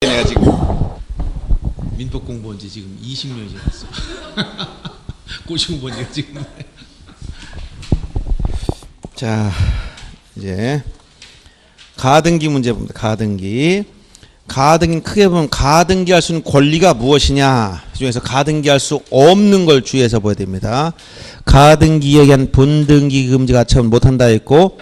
내가 지금 민법 공부한 지 지금 20년이 지났어. 고시 공부한 지가 지금. 자, 이제 가등기 문제 봅니다. 가등기. 가등기는 크게 보면 가등기 할 수 있는 권리가 무엇이냐. 그 중에서 가등기 할 수 없는 걸 주의해서 봐야 됩니다. 가등기에 의한 본등기 금지가 처분 못한다 했고,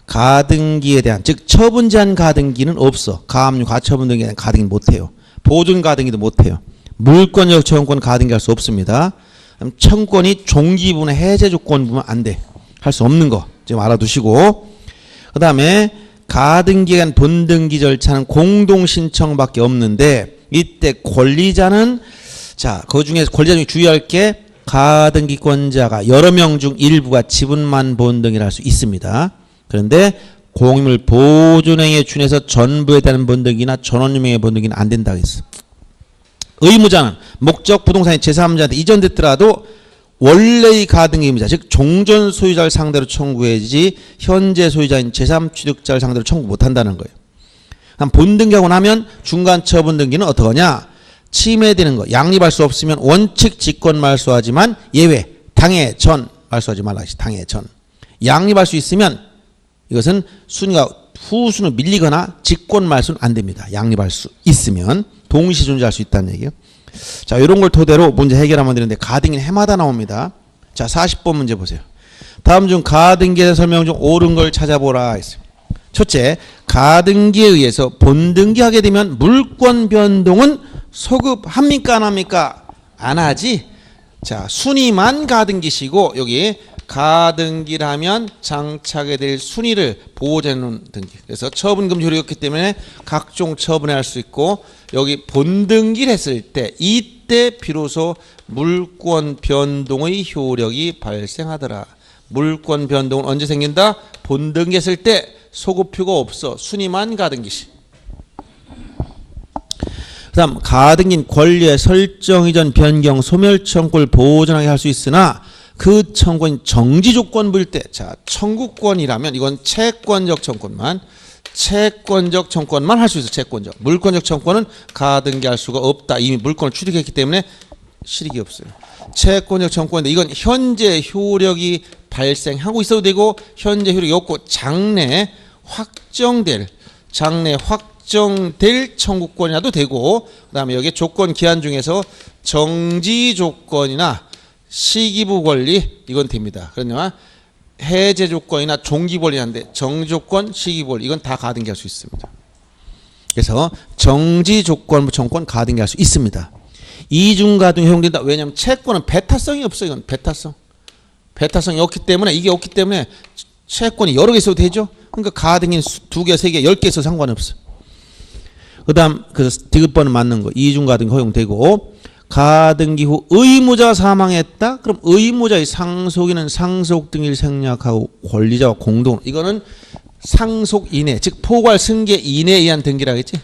가등기에 대한, 즉 처분 제한 가등기는 없어. 가압류, 가처분 등에 대한 가등기는 못해요. 보존 가등기도 못해요. 물권적 청구권 가등기 할 수 없습니다. 청구권이 종기부나 해제 조건 보면 안 돼. 할 수 없는 거 지금 알아두시고, 그 다음에 가등기에 대한 본등기 절차는 공동신청밖에 없는데, 이때 권리자는, 자, 그 중에 권리자 중에 주의할 게 가등기권자가 여러 명 중 일부가 지분만 본등기를 할 수 있습니다. 그런데 공유물 보존행위에 준해서 전부에 대한 본등기나 전원유명의 본등기는 안 된다고 했어. 의무자는 목적 부동산이 제3자한테 이전됐더라도 원래의 가등기 의무자, 즉 종전 소유자를 상대로 청구해야지 현재 소유자인 제3취득자를 상대로 청구 못한다는 거예요. 그럼 본등기하고 나면 중간 처분 등기는 어떠하냐? 침해되는 거, 양립할 수 없으면 원칙 직권 말소하지만 예외, 당해 전 말소하지 말라. 당해 전. 양립할 수 있으면 이것은 순위가 후순위로 밀리거나 직권 말소는 안 됩니다. 양립할 수 있으면 동시 존재할 수 있다는 얘기예요. 자, 이런 걸 토대로 문제 해결하면 되는데 가등기는 해마다 나옵니다. 자, 40번 문제 보세요. 다음 중 가등기에 대한 설명 중 옳은 걸 찾아보라 했어요. 첫째, 가등기에 의해서 본등기하게 되면 물권 변동은 소급합니까 안 합니까? 안 하지. 자, 순위만 가등기시고 여기 가등기를 하면 장착하게 될 순위를 보호해놓은 등기. 그래서 처분금지 효력이었기 때문에 각종 처분을 할 수 있고, 여기 본등기를 했을 때 이때 비로소 물권 변동의 효력이 발생하더라. 물권 변동은 언제 생긴다? 본등기 했을 때 소급표가 없어. 순위만 가등기시. 그 다음 가등기는 권리의 설정 이전 변경 소멸 청구를 보존하게 할 수 있으나 그 청구는 정지 조건부일 때, 자, 청구권이라면 이건 채권적 청구권만 할 수 있어. 채권적. 물권적 청구권은 가등기 할 수가 없다. 이미 물권을 취득했기 때문에 실익이 없어요. 채권적 청구권인데 이건 현재 효력이 발생하고 있어도 되고 현재 효력이 없고 장래 확정될 청구권이라도 되고, 그 다음에 여기 조건 기한 중에서 정지 조건이나 시기부 권리 이건 됩니다. 그러나 해제 조건이나 종기 권리인데 정지 조건, 시기부 권리 이건 다 가등기 할 수 있습니다. 그래서 정지 조건부 청구권 가등기 할 수 있습니다. 이중 가등이 허용된다. 왜냐하면 채권은 배타성이 없어요. 이건 배타성이 없기 때문에, 이게 없기 때문에 채권이 여러 개 있어도 되죠. 그러니까 가등기는 2개, 3개, 10개 있어도 상관없어. 그 다음 그 디귿번은 맞는 거. 이중 가등기 허용되고, 가등기 후 의무자가 사망했다? 그럼 의무자의 상속인은 상속 등기를 생략하고 권리자와 공동, 이거는 상속 인해, 즉 포괄 승계 인해에 의한 등기라겠지.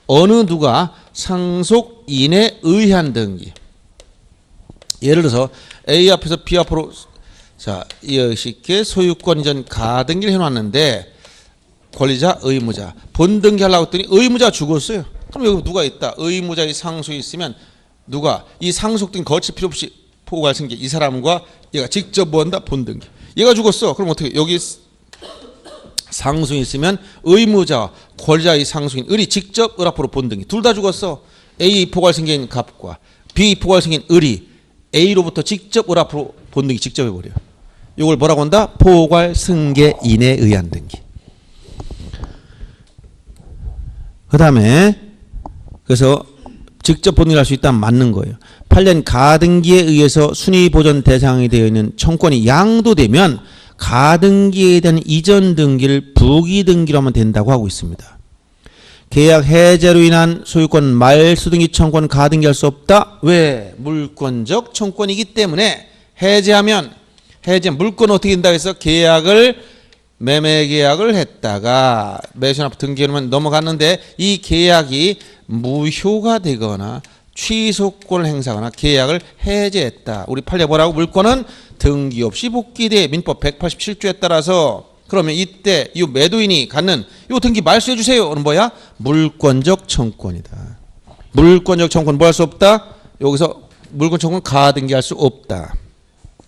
어느 누가 상속 인해에 의한 등기. 예를 들어서 A 앞에서 B 앞으로, 자, 이것이 소유권 이전 가등기를 해놨는데 권리자, 의무자 본등기 하려고 했더니 의무자가 죽었어요. 그럼 여기 누가 있다? 의무자의 상속이 있으면 누가 이 상속등 거칠 필요 없이 포괄 승계, 이 사람과 얘가 직접 뭐한다? 본등기. 얘가 죽었어. 그럼 어떻게? 여기 상속이 있으면 의무자, 권리자의 상속인 을이 직접 을 앞으로 본등기. 둘 다 죽었어. A 포괄 승계인 갑과 B 포괄 승계인 을이 A로부터 직접 을 앞으로 본등기 직접 해버려. 이걸 뭐라고 한다? 포괄 승계인에 의한 등기. 그 다음에 그래서 직접 본등기를 할 수 있다면 맞는 거예요. 8년 가등기에 의해서 순위 보존 대상이 되어 있는 청구권이 양도되면 가등기에 대한 이전 등기를 부기 등기로 하면 된다고 하고 있습니다. 계약 해제로 인한 소유권 말소 등기 청구권 가등기할 수 없다. 왜? 물권적 청구권이기 때문에 해제하면 물권은 어떻게 된다고 해서 매매 계약을 했다가 매수납 등기로만 넘어갔는데 이 계약이 무효가 되거나 취소권을 행사하거나 계약을 해제했다. 우리 판례 뭐라고? 물권은 등기 없이 복귀돼. 민법 187조에 따라서. 그러면 이때 이 매도인이 갖는 이 등기 말소해 주세요. 는 뭐야? 물권적 청구권이다. 물권적 청구권 뭐 할 수 없다? 여기서 물권 청구권 가등기할 수 없다.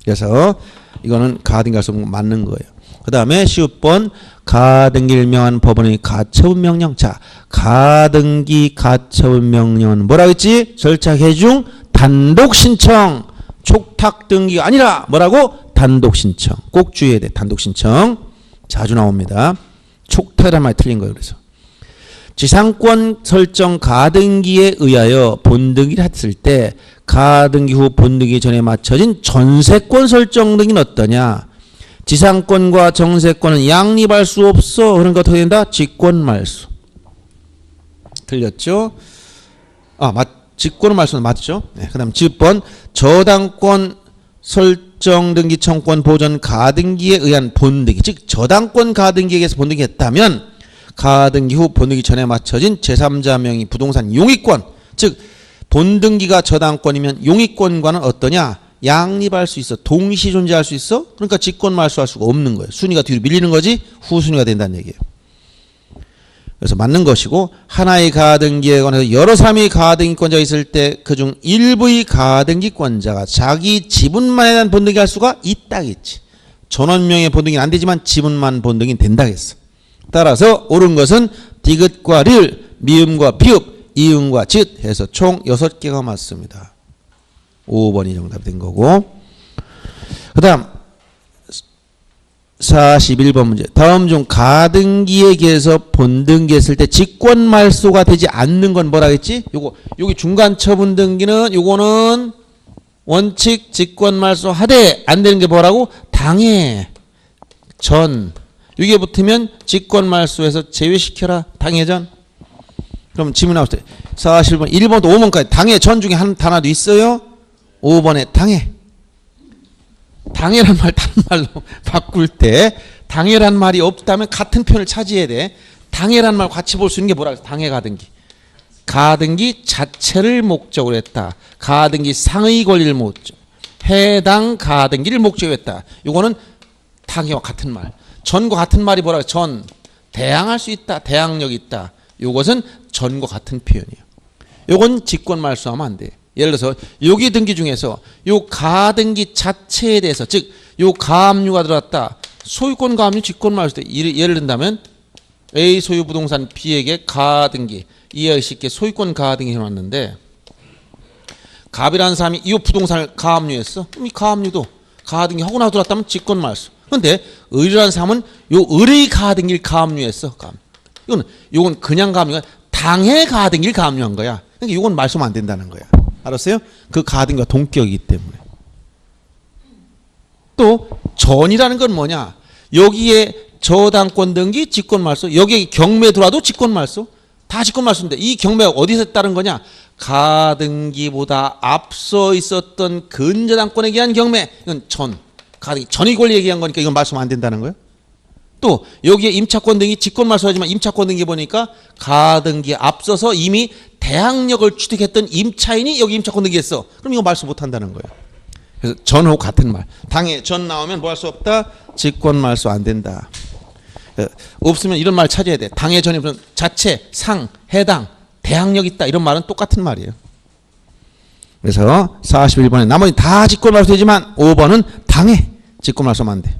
그래서 이거는 가등기할 수 없는 거 맞는 거예요. 그 다음에 10번 가등기를 명한 법원의 가처분 명령. 자, 가등기 가처분 명령은 뭐라고 했지? 절차 개중 단독 신청. 촉탁 등기가 아니라 뭐라고? 단독 신청. 꼭 주의해야 돼. 단독 신청. 자주 나옵니다. 촉탁이란 말이 틀린 거예요. 그래서 지상권 설정 가등기에 의하여 본등기를 했을 때 가등기 후 본등기 전에 맞춰진 전세권 설정 등기는 어떠냐? 지상권과 정세권은 양립할 수 없어. 그러니까 어떻게 된다? 직권 말소. 틀렸죠? 직권 말소는 맞죠? 네, 그 다음 10번 저당권 설정 등기 청구권 보전 가등기에 의한 본등기. 즉 저당권 가등기에 의해서 본등기 했다면 가등기 후 본등기 전에 맞춰진 제3자 명의 부동산 용익권. 즉 본등기가 저당권이면 용익권과는 어떠냐? 양립할 수 있어. 동시 존재할 수 있어. 그러니까 직권 말소할 수가 없는 거예요. 순위가 뒤로 밀리는 거지 후순위가 된다는 얘기예요. 그래서 맞는 것이고 하나의 가등기에 관해서 여러 사람이 가등기권자가 있을 때 그중 일부의 가등기권자가 자기 지분만에 대한 본등기 할 수가 있다겠지. 전원명의 본등기는 안 되지만 지분만 본등기는 된다겠어. 따라서 옳은 것은 디귿과 릴, 미음과 비읍, 이음과 짓 해서 총 6개가 맞습니다. 5번이 정답이 된 거고. 그 다음 41번 문제. 다음 중 가등기에 의해서 본등기했을 때 직권 말소가 되지 않는 건 뭐라 했지? 여기 중간 처분 등기는 요거는 원칙 직권 말소 하되 안 되는 게 뭐라고? 당해 전. 이게 붙으면 직권 말소에서 제외시켜라. 당해 전. 그럼 질문 나올 때 41번 1번부터 5번까지 당해 전 중에 하나도 있어요? 5번에 당해. 당해란 말 다른 말로 바꿀 때 당해란 말이 없다면 같은 표현을 차지해야 돼. 당해란 말 같이 볼 수 있는 게 뭐라 그랬어? 당해 가등기. 가등기 자체를 목적으로 했다. 가등기 상의 권리를 목적. 해당 가등기를 목적으로 했다. 이거는 당해와 같은 말. 전과 같은 말이 뭐라 그래? 전. 대항할 수 있다. 대항력이 있다. 이것은 전과 같은 표현이에요. 이건 직권 말소하면 안 돼. 예를 들어서 여기 등기 중에서 요 가등기 자체에 대해서 즉 요 가압류가 들어왔다. 소유권 가압류 직권 말소 때 예를 든다면 A 소유 부동산 B에게 가등기 이해하기 쉽게 소유권 가등기 해놨는데 갑이라는 사람이 이 부동산을 가압류했어. 그럼 이 가압류도 가등기 하고 나서 들어왔다면 직권 말소. 그런데 의뢰라는 사람은 요 의뢰 가등기를 가압류했어. 이건 그냥 가압류가 당해 가등기를 가압류한 거야. 그러니까 이건 말소하면 안 된다는 거야. 알았어요? 그 가등기와 동격이기 때문에. 또 전이라는 건 뭐냐? 여기에 저당권 등기 직권 말소, 여기에 경매 들어와도 직권 말소, 다 직권 말소인데 이 경매가 어디서 따른 거냐? 가등기보다 앞서 있었던 근저당권에 의한 경매. 이건 전, 가등기 전의 권리에 의한 거니까 이건 말소하면 안 된다는 거예요. 또 여기에 임차권 등기 직권 말소하지만 임차권 등기 보니까 가등기에 앞서서 이미 대항력을 취득했던 임차인이 여기 임차권 등기했어. 그럼 이거 말소 못 한다는 거예요. 그래서 전하고 같은 말. 당해 전 나오면 뭐 할 수 없다? 직권 말소 안 된다. 없으면 이런 말 찾아야 돼. 당해 전이 무슨 자체, 상, 해당, 대항력 있다. 이런 말은 똑같은 말이에요. 그래서 41번에 나머지 다 직권 말소 되지만 5번은 당해 직권 말소하면 안 돼.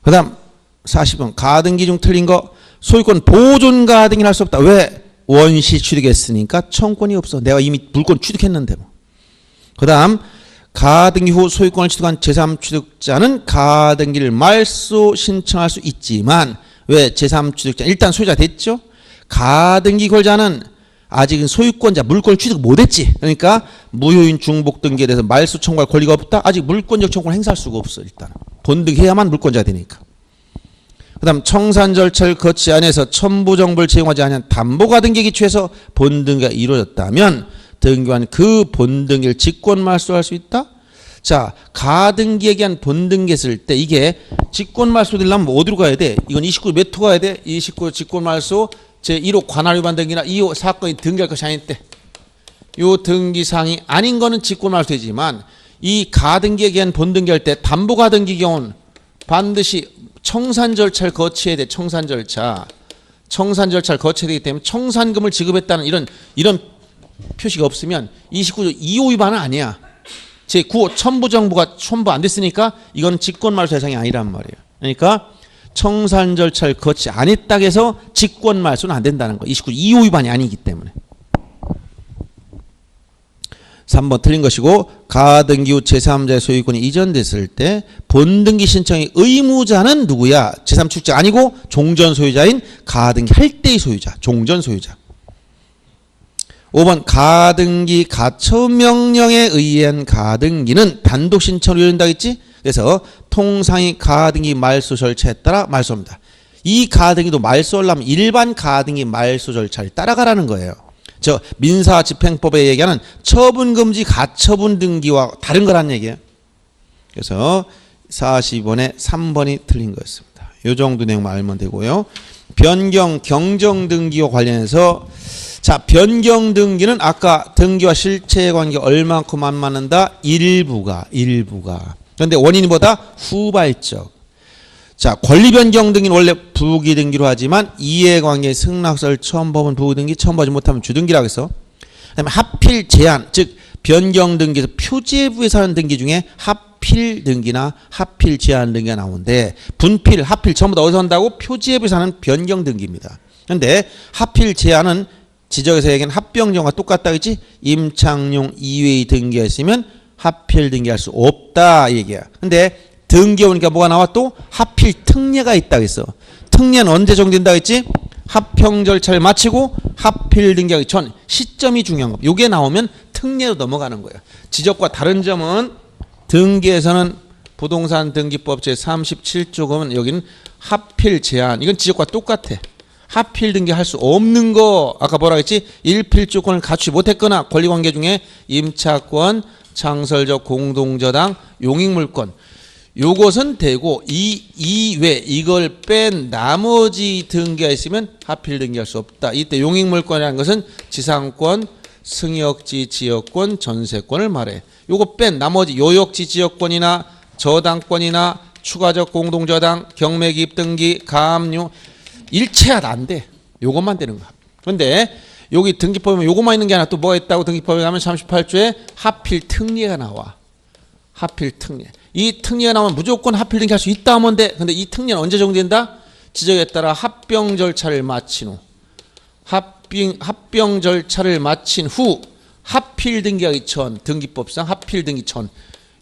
그 다음 40번 가등기 중 틀린 거 소유권 보존 가등기를 할 수 없다. 왜? 원시 취득했으니까 청권이 없어. 내가 이미 물권 취득했는데 뭐. 그 다음 가등기 후 소유권을 취득한 제3취득자는 가등기를 말소 신청할 수 있지만 왜? 제3취득자 일단 소유자 됐죠. 가등기 권자는 아직은 소유권자 물권을 취득 못했지. 그러니까 무효인 중복 등기에 대해서 말소 청구할 권리가 없다. 아직 물권적 청구를 행사할 수가 없어. 일단 본등해야만 물권자가 되니까. 그 다음 청산 절차를 거치 안에서 첨부 정보를 제공하지 않은 담보가등기에 기초해서 본등기가 이루어졌다면 등기한 그 본등기를 직권 말소할 수 있다. 자, 가등기에 대한 본등기했을 때 이게 직권 말소 되려면 뭐 어디로 가야 돼? 이건 29 몇 호 가야 돼? 29 직권 말소 제1호 관할 위반 등기나 2호 사건이 등기할 것이 아닐 때 요 등기사항이 아닌 거는 직권 말소되지만 이 가등기에 대한 본등기할 때 담보가등기 경우는 반드시 청산 절차를 거치해야 돼. 청산 절차. 청산 절차를 거쳐야 되기 때문에 청산금을 지급했다는 이런 표시가 없으면 29조 2호 위반은 아니야. 제9호 첨부정보가 첨부 안 됐으니까 이건 직권말소 대상이 아니란 말이에요. 그러니까 청산 절차를 거치 안 했다고 해서 직권말소는 안 된다는 거. 29조 2호 위반이 아니기 때문에. 3번 틀린 것이고 가등기 후 제3자의 소유권이 이전됐을 때 본등기 신청의 의무자는 누구야? 제3축자 아니고 종전 소유자인 가등기 할 때의 소유자, 종전 소유자. 5번 가등기 가처분 명령에 의한 가등기는 단독 신청을 이룬다고 했지? 그래서 통상의 가등기 말소 절차에 따라 말소합니다. 이 가등기도 말소하려면 일반 가등기 말소 절차를 따라가라는 거예요. 저 민사집행법에 얘기하는 처분금지 가처분 등기와 다른 거란 얘기예요. 그래서 42번에 3번이 틀린 거였습니다. 이 정도 내용만 알면 되고요. 변경 경정 등기와 관련해서 자 변경 등기는 아까 등기와 실체의 관계가 얼만큼 안 맞는다? 일부가. 그런데 원인이 뭐다? 후발적. 자, 권리 변경 등기는 원래 부기 등기로 하지만 이해관계 승낙서를 첨부하면 부기 등기, 첨부하지 못하면 주등기라고 해서. 그다음에 하필 제한, 즉 변경 등기에서 표제부에서 하는 등기 중에 하필 등기나 하필 제한 등기가 나오는데 분필, 하필 전부 다 어디서 한다고? 표제부에서 하는 변경 등기입니다. 그런데 하필 제한은 지적에서 얘기하는 합병정과 똑같다 그랬지? 임창용 이외의 등기가 있으면 하필 등기할 수 없다 얘기야. 근데 등기 오니까 뭐가 나와? 또 하필 특례가 있다고 했어. 특례는 언제 정된다고 했지? 합평 절차를 마치고 하필 등기하기 전 시점이 중요한 거. 요게 나오면 특례로 넘어가는 거예요. 지적과 다른 점은 등기에서는 부동산 등기법 제37조 보면 여기는 하필 제한. 이건 지적과 똑같아. 하필 등기할 수 없는 거 아까 뭐라 했지? 일필조건을 갖추지 못했거나 권리관계 중에 임차권, 창설적 공동저당, 용익물권 요것은 되고 이외 이걸 뺀 나머지 등기가 있으면 하필 등기할 수 없다. 이때 용익물권이라는 것은 지상권, 승역지 지역권, 전세권을 말해. 요거 뺀 나머지 요역지 지역권이나 저당권이나 추가적 공동저당, 경매기입 등기, 가압류 일체가 안 돼. 요것만 되는 거야. 그런데 여기 등기법에 요것만 있는 게 아니라 또 뭐가 있다고 등기법에 가면 38조에 하필 특례가 나와. 하필 특례. 이 특례가 나오면 무조건 하필 등기할 수 있다 하면 돼. 근데 이 특례는 언제 정된다? 지적에 따라 합병 절차를 마친 후 합병 절차를 마친 후 하필 등기하기 전 등기법상 하필 등기 전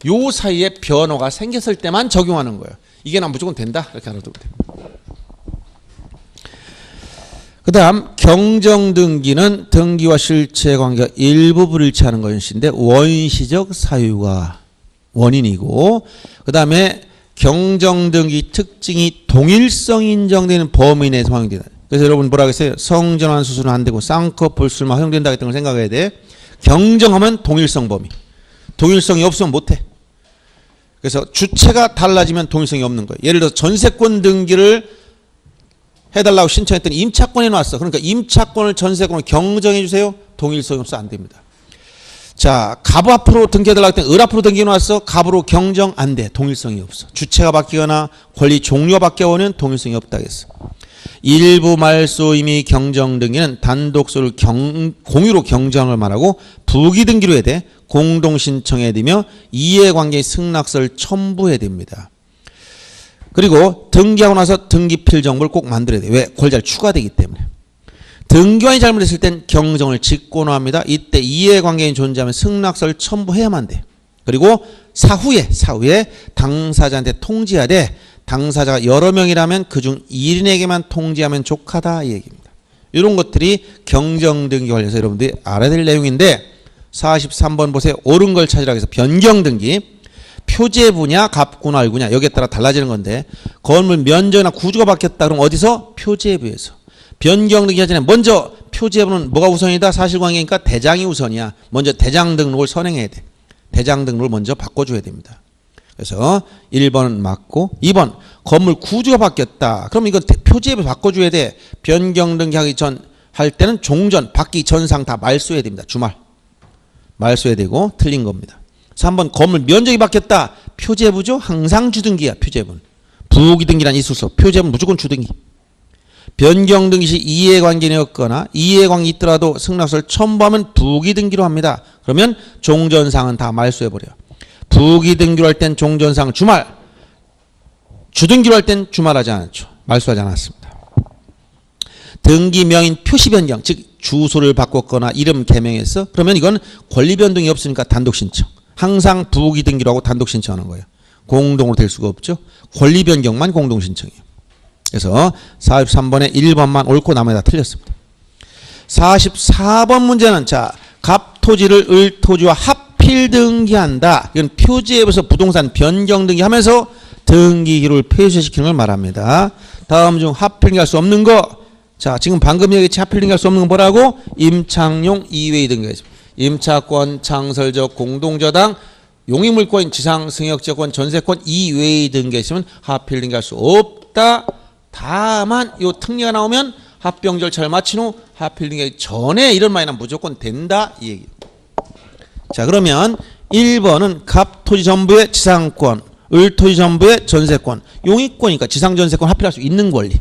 요 사이에 변호가 생겼을 때만 적용하는 거예요. 이게 난 무조건 된다. 이렇게 알아두면 돼요. 그 다음 경정등기는 등기와 실체 관계가 일부 불일치하는 것인데 원시적 사유가 원인이고 그 다음에 경정등기 특징이 동일성 인정되는 범위 내에서 활용된다. 그래서 여러분 뭐라고 했어요? 성전환 수술은 안 되고 쌍꺼풀 수술만 허용된다 했던 걸 생각해야 돼. 경정하면 동일성 범위. 동일성이 없으면 못해. 그래서 주체가 달라지면 동일성이 없는 거예요. 예를 들어서 전세권 등기를 해달라고 신청했더니 임차권이 나왔어. 그러니까 임차권을 전세권으로 경정해 주세요. 동일성이 없어 안 됩니다. 자, 갑 앞으로 등기해달라고 했더니 을 앞으로 등기 나왔어. 갑으로 경정 안 돼. 동일성이 없어. 주체가 바뀌거나 권리 종류가 바뀌어오면 동일성이 없다겠어. 일부 말소 이미 경정 등기는 단독소를 공유로 경정을 말하고 부기 등기로 해야 돼. 공동 신청해야 되며 이해관계의 승낙서를 첨부해야 됩니다. 그리고 등기하고 나서 등기필 정보를 꼭 만들어야 돼. 왜? 권리자를 추가되기 때문에. 등기관이 잘못했을 땐 경정을 직권화합니다. 이때 이해관계인 존재하면 승낙서를 첨부해야만 돼. 그리고 사후에 당사자한테 통지해야 돼. 당사자가 여러 명이라면 그중 1인에게만 통지하면 족하다 이 얘기입니다. 이런 것들이 경정등기 관련해서 여러분들이 알아야 될 내용인데 43번 보세요. 옳은 걸 찾으라고 해서 변경등기 표제부냐 갑구나 여기에 따라 달라지는 건데 건물 면적이나 구조가 바뀌었다 그럼 어디서? 표제부에서. 변경등기 하기 전에 먼저 표제부는 뭐가 우선이다? 사실관계니까 대장이 우선이야. 먼저 대장 등록을 선행해야 돼. 대장 등록을 먼저 바꿔줘야 됩니다. 그래서 1번은 맞고 2번 건물 구조가 바뀌었다. 그럼 이거 표제부 바꿔줘야 돼. 변경등기 하기 전 할 때는 종전 받기 전상 다 말소해야 됩니다. 주말 말소해야 되고 틀린 겁니다. 3번 건물 면적이 바뀌었다. 표제부죠. 항상 주등기야. 표제부는. 부기등기란 있을 수 없어. 표제부는 무조건 주등기. 변경 등기 시 이해관계인이었거나 이해관계 있더라도 승낙서를 첨부하면 부기등기로 합니다. 그러면 종전상은 다 말소해버려요. 부기등기로 할 땐 종전상 주말, 주등기로 할 땐 주말하지 않았죠. 말소하지 않았습니다. 등기 명인 표시 변경, 즉 주소를 바꿨거나 이름 개명했어. 그러면 이건 권리 변동이 없으니까 단독 신청. 항상 부기 등기로 하고 단독 신청하는 거예요. 공동으로 될 수가 없죠. 권리 변경만 공동 신청이에요. 그래서 43번에 1번만 옳고 나머지 다 틀렸습니다. 44번 문제는 자, 갑토지를 을토지와 합필 등기한다. 이건 표지앱에서 부동산 변경 등기하면서 등기 기록을 폐쇄시키는 걸 말합니다. 다음 중 합필 등기할 수 없는 거. 자, 지금 방금 얘기했지 합필 등기할 수 없는 건 뭐라고? 임창용 이외의 등기가 있습니다. 임차권, 창설적 공동저당, 용의물권, 지상 승역제권, 전세권 이외의 등기가 있으면 합필 등기할 수 없다. 다만 요 특례가 나오면 합병 절차를 마친 후 합필 등기 전에 이런 말이 나면 무조건 된다 이 얘기. 자, 그러면 1번은 갑토지 전부의 지상권, 을토지 전부의 전세권, 용의권이니까 지상전세권 합필할 수 있는 권리.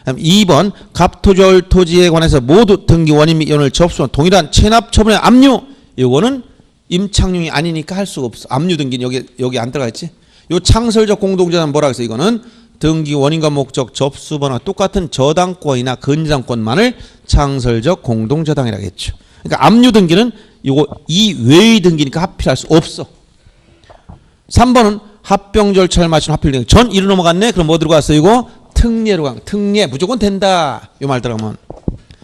2번 갑토지 을토지에 관해서 모두 등기 원인 및 연을 접수한 동일한 체납 처분의 압류. 이거는 임창용이 아니니까 할 수가 없어. 압류 등기는 여기 안 들어가 있지. 요 창설적 공동저당 뭐라 그랬어? 이거는 등기 원인과 목적 접수번호가 똑같은 저당권이나 근저당권만을 창설적 공동저당이라고 했죠. 그러니까 압류 등기는 이거 이외의 등기니까 합필할 수 없어. 3번은 합병 절차를 마친 합필 등기. 전 이로 넘어갔네. 그럼 뭐 들어갔어? 이거 특례로 간. 특례 무조건 된다. 요 말 들어가면.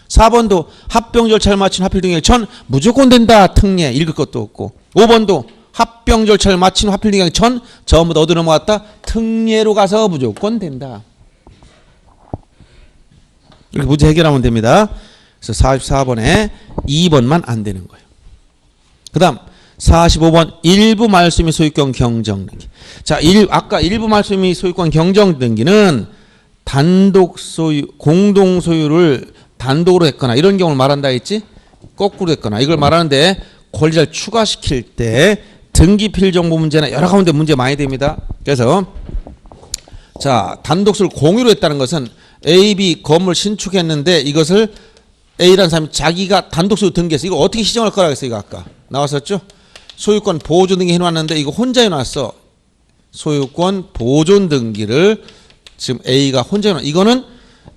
4번도 합병 절차를 마친 합필 등기 전 무조건 된다. 특례 읽을 것도 없고. 5번도 합병 절차를 마친 합필 등기 전 전부 다 어디로 넘어갔다? 특례로 가서 무조건 된다. 이렇게 문제 해결하면 됩니다. 그래서 44번에 2번만 안 되는 거예요. 그 다음 45번 일부 말소 및 소유권 경정 등기. 자, 아까 일부 말소 및 소유권 경정 등기는 단독 소유, 공동 소유를 단독으로 했거나 이런 경우를 말한다 했지? 거꾸로 했거나 이걸 말하는데 권리자를 추가시킬 때 등기 필정보 문제나 여러 가운데 문제 많이 됩니다. 그래서 자, 단독 소유를 공유로 했다는 것은 A, B 건물 신축했는데 이것을 A라는 사람이 자기가 단독 소유 등기해서 이거 어떻게 시정할 거라고 했어요. 이거 아까 나왔었죠? 소유권 보존 등기 해놨는데 이거 혼자 해놨어. 소유권 보존 등기를 지금 A가 혼자 해놨어. 이거는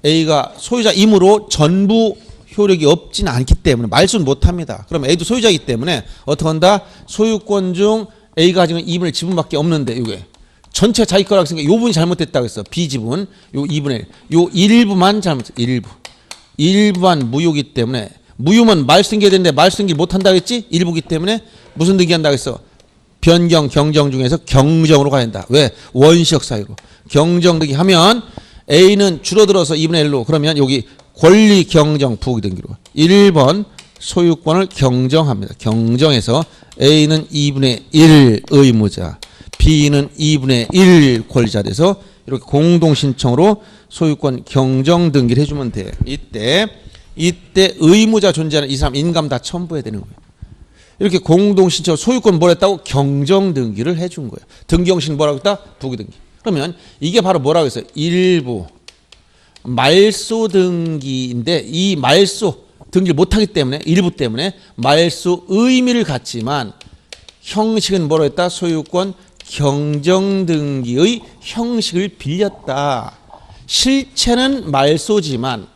A가 소유자이므로 전부 효력이 없진 않기 때문에 말소는 못합니다. 그럼 A도 소유자이기 때문에 어떻게 한다? 소유권 중 A가 가지고 있는 2분의 1 지분밖에 없는데 이게 전체 자기 거라고 했으니까 요 부분이 잘못됐다고 했어. B 지분 요 2분의 1. 요 일부만 잘못했어. 일부만 무효기 때문에 무효면 말소 등기해야 되는데 말소 등기 못한다고 했지? 일부기 때문에 무슨 등기한다고 했어? 변경, 경정 중에서 경정으로 가야 된다. 왜? 원시적 사유로. 경정 등기 하면 A는 줄어들어서 2분의 1로 그러면 여기 권리 경정 부기 등기로 1번 소유권을 경정합니다. 경정해서 A는 2분의 1 의무자, B는 2분의 1 권리자 돼서 이렇게 공동 신청으로 소유권 경정 등기를 해주면 돼. 이때 의무자 존재하는 이 사람 인감 다 첨부해야 되는 거예요. 이렇게 공동 신청 소유권 뭘 했다고 경정 등기를 해준 거예요. 등기 형식 뭐라고 했다? 부기 등기. 그러면 이게 바로 뭐라고 했어요? 일부 말소 등기인데 이 말소 등기를 못하기 때문에 일부 때문에 말소 의미를 갖지만 형식은 뭐라고 했다? 소유권 경정 등기의 형식을 빌렸다. 실체는 말소지만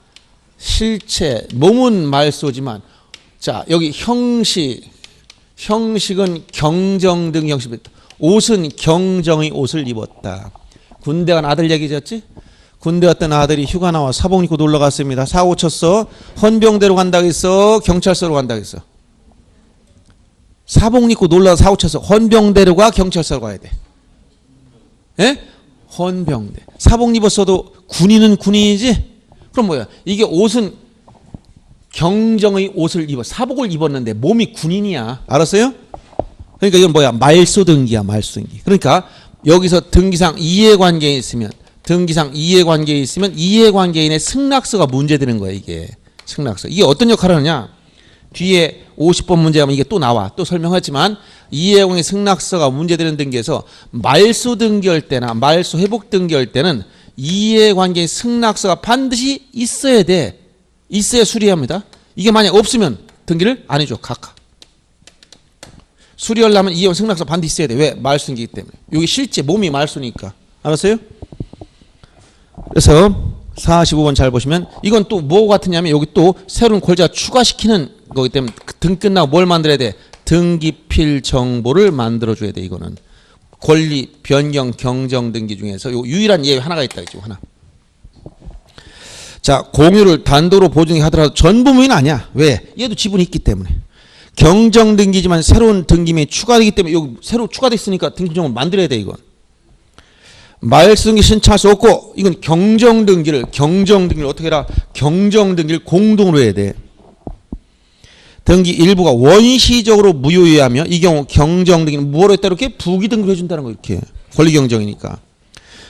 몸은 말소지만 자 여기 형식은 경정 등기 형식이 있다. 옷은 경정의 옷을 입었다. 군대 간 아들 얘기였지? 군대 갔던 아들이 휴가 나와 사복 입고 놀러 갔습니다. 사고 쳤어. 헌병대로 간다고 했어? 경찰서로 간다고 했어? 사복 입고 놀러 사고 쳤어. 헌병대로 가? 경찰서로 가야 돼? 예? 헌병대. 사복 입었어도 군인은 군인이지? 그럼 뭐야? 이게 옷은 경정의 옷을 입어 사복을 입었는데 몸이 군인이야. 알았어요? 그러니까 이건 뭐야? 말소 등기야, 말소 등기. 그러니까 여기서 등기상 이해관계에 있으면 이해관계인의 승낙서가 문제되는 거야, 이게. 승낙서. 이게 어떤 역할을 하느냐? 뒤에 50번 문제 하면 이게 또 나와. 또 설명하지만 이해관계 승낙서가 문제되는 등기에서 말소 등기할 때나 말소 회복 등기할 때는 이해관계 승낙서가 반드시 있어야 돼. 있어야 수리합니다. 이게 만약 없으면 등기를 안 해줘. 각하. 수리하려면 이해관 승낙서 반드시 있어야 돼. 왜? 말수이기 때문에. 여기 실제 몸이 말수니까. 알았어요? 그래서 45번 잘 보시면 이건 또 뭐 같으냐면 여기 또 새로운 권리자가 추가시키는 거기 때문에 등 끝나고 뭘 만들어야 돼? 등기필 정보를 만들어줘야 돼. 이거는 권리 변경 경정 등기 중에서 요 유일한 예외 하나가 있다. 있죠. 하나. 자, 공유를 단독으로 보증하더라도 전부무효는 아니야. 왜? 얘도 지분이 있기 때문에. 경정 등기지만 새로운 등기명이 추가되기 때문에 여기 새로 추가됐으니까 등기 정보 만들어야 돼. 이건. 말승기 신청할 수 없고 이건 경정등기를 어떻게 해라? 경정등기를 공동으로 해야 돼. 등기 일부가 원시적으로 무효해야 하며 이 경우 경정등기는 뭐로 했다? 이렇게 부기등기를 해준다는 거. 이렇게 권리경정이니까